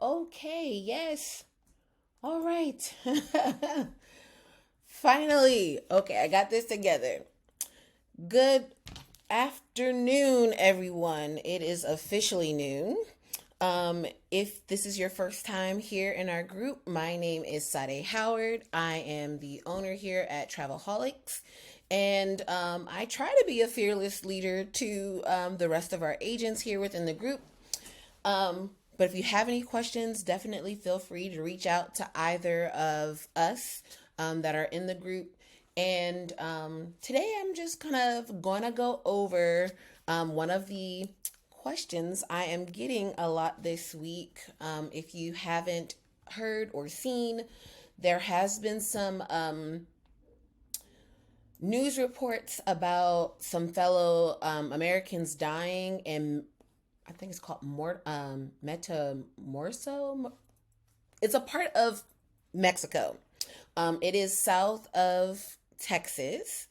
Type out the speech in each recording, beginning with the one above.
Okay, yes. All right. Finally. Okay, I got this together. Good afternoon, everyone. It is officially noon. If this is your first time here in our group, my name is Sade Howard. I am the owner here at TravelHolics. And I try to be a fearless leader to the rest of our agents here within the group. But if you have any questions, definitely feel free to reach out to either of us that are in the group. And today I'm just kind of going to go over one of the questions I am getting a lot this week. If you haven't heard or seen, there has been some news reports about some fellow Americans dying in, I think it's called Metamorso. It's a part of Mexico. It is south of Texas,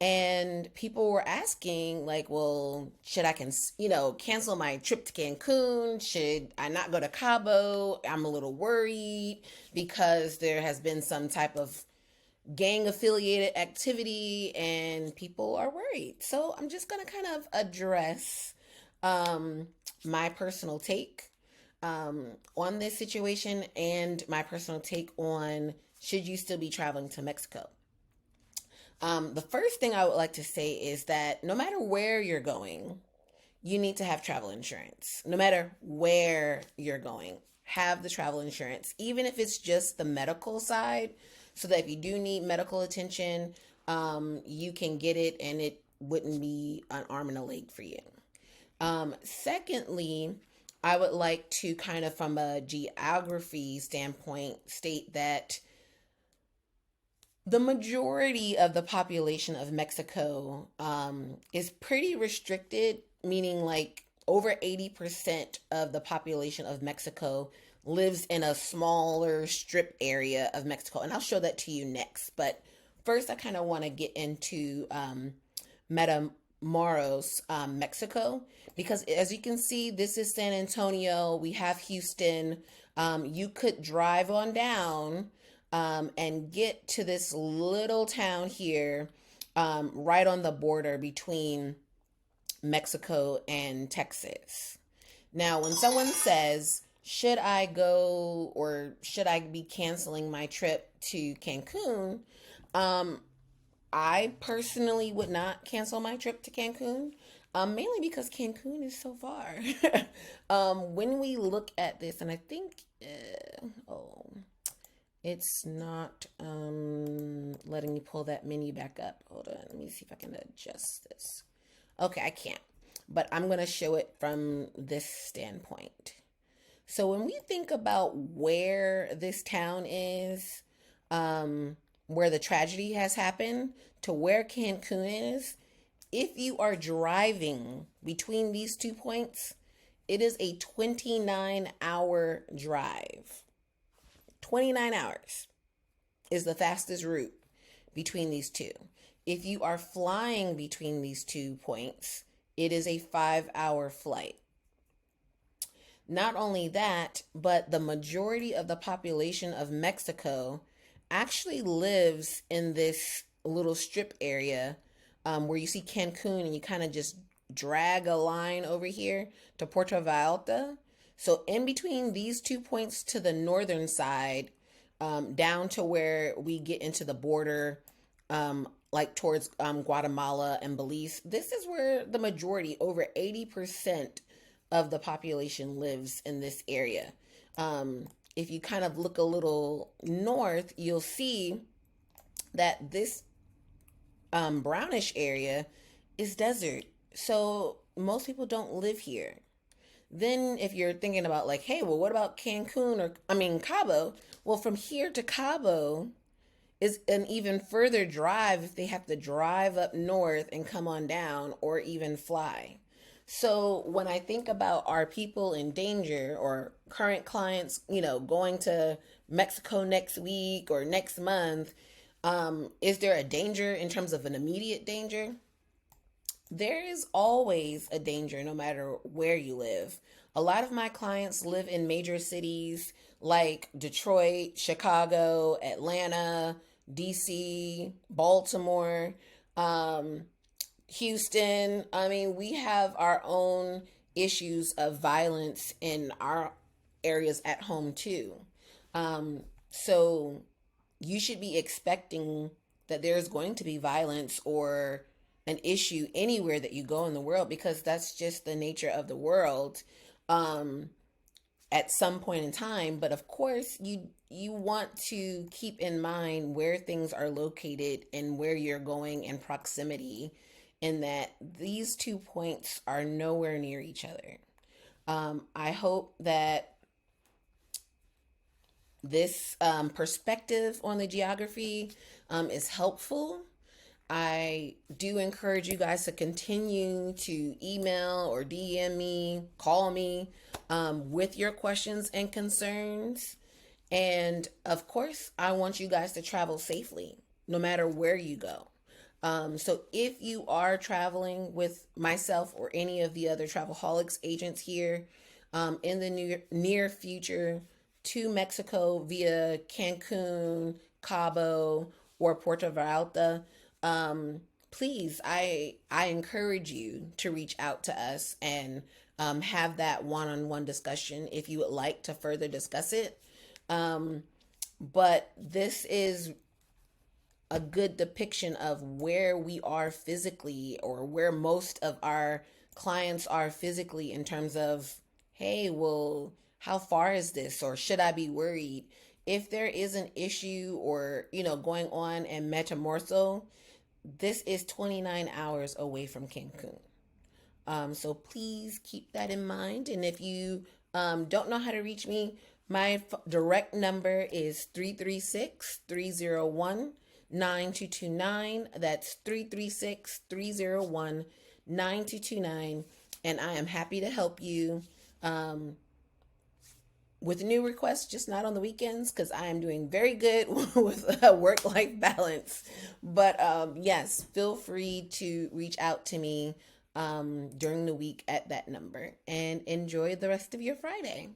and people were asking, like, well, should I cancel my trip to Cancun? Should I not go to Cabo? I'm a little worried because there has been some type of gang affiliated activity, and people are worried. So I'm just gonna kind of address my personal take on this situation and my personal take on should you still be traveling to Mexico. The first thing I would like to say is that no matter where you're going, you need to have travel insurance. No matter where you're going, have the travel insurance, even if it's just the medical side, so that if you do need medical attention, you can get it and it wouldn't be an arm and a leg for you. Secondly, I would like to kind of from a geography standpoint state that the majority of the population of Mexico is pretty restricted, meaning like over 80% of the population of Mexico lives in a smaller strip area of Mexico. And I'll show that to you next. But first, I kind of want to get into Matamoros, Mexico, because as you can see, this is San Antonio. We have Houston. You could drive on down and get to this little town here, right on the border between Mexico and Texas. Now, when someone says, should I go or should I be canceling my trip to Cancun? Um, I personally would not cancel my trip to Cancun, mainly because Cancun is so far. When we look at this, and I think, oh, it's not letting me pull that menu back up. Hold on, let me see if I can adjust this. Okay, I can't, but I'm going to show it from this standpoint. So when we think about where this town is, where the tragedy has happened, to where Cancun is, if you are driving between these 2 points, it is a 29-hour drive. 29 hours is the fastest route between these two. If you are flying between these 2 points, it is a 5-hour flight. Not only that, but the majority of the population of Mexico actually lives in this little strip area where you see Cancun and you kind of just drag a line over here to Puerto Vallarta. So in between these 2 points to the northern side, down to where we get into the border, like towards Guatemala and Belize, this is where the majority, over 80% of the population lives in this area. If you kind of look a little north, you'll see that this brownish area is desert. So most people don't live here. Then if you're thinking about like, hey, well, what about Cancun or Cabo? Well, from here to Cabo is an even further drive if they have to drive up north and come on down or even fly. So when I think about our people in danger or current clients, going to Mexico next week or next month, is there a danger in terms of an immediate danger? There is always a danger no matter where you live. A lot of my clients live in major cities like Detroit, Chicago, Atlanta, DC, Baltimore, um, Houston. I mean, we have our own issues of violence in our areas at home too. So you should be expecting that there's going to be violence or an issue anywhere that you go in the world, because that's just the nature of the world um, at some point in time. But of course, you want to keep in mind where things are located and where you're going in proximity, in that these 2 points are nowhere near each other. I hope that this perspective on the geography is helpful. I do encourage you guys to continue to email or DM me, call me with your questions and concerns. And of course, I want you guys to travel safely no matter where you go. So if you are traveling with myself or any of the other TravelHolics agents here in the near future to Mexico via Cancun, Cabo, or Puerto Vallarta, please, I encourage you to reach out to us and have that one-on-one discussion if you would like to further discuss it. But this is a good depiction of where we are physically, or where most of our clients are physically, in terms of, hey, well, how far is this, or should I be worried? If there is an issue or, going on in Metamorpho, this is 29 hours away from Cancun. So please keep that in mind. And if you don't know how to reach me, my direct number is 336-301-9229. That's 336-301-9229. And I am happy to help you with new requests, just not on the weekends, because I am doing very good with work-life balance. But yes, feel free to reach out to me during the week at that number, and enjoy the rest of your Friday.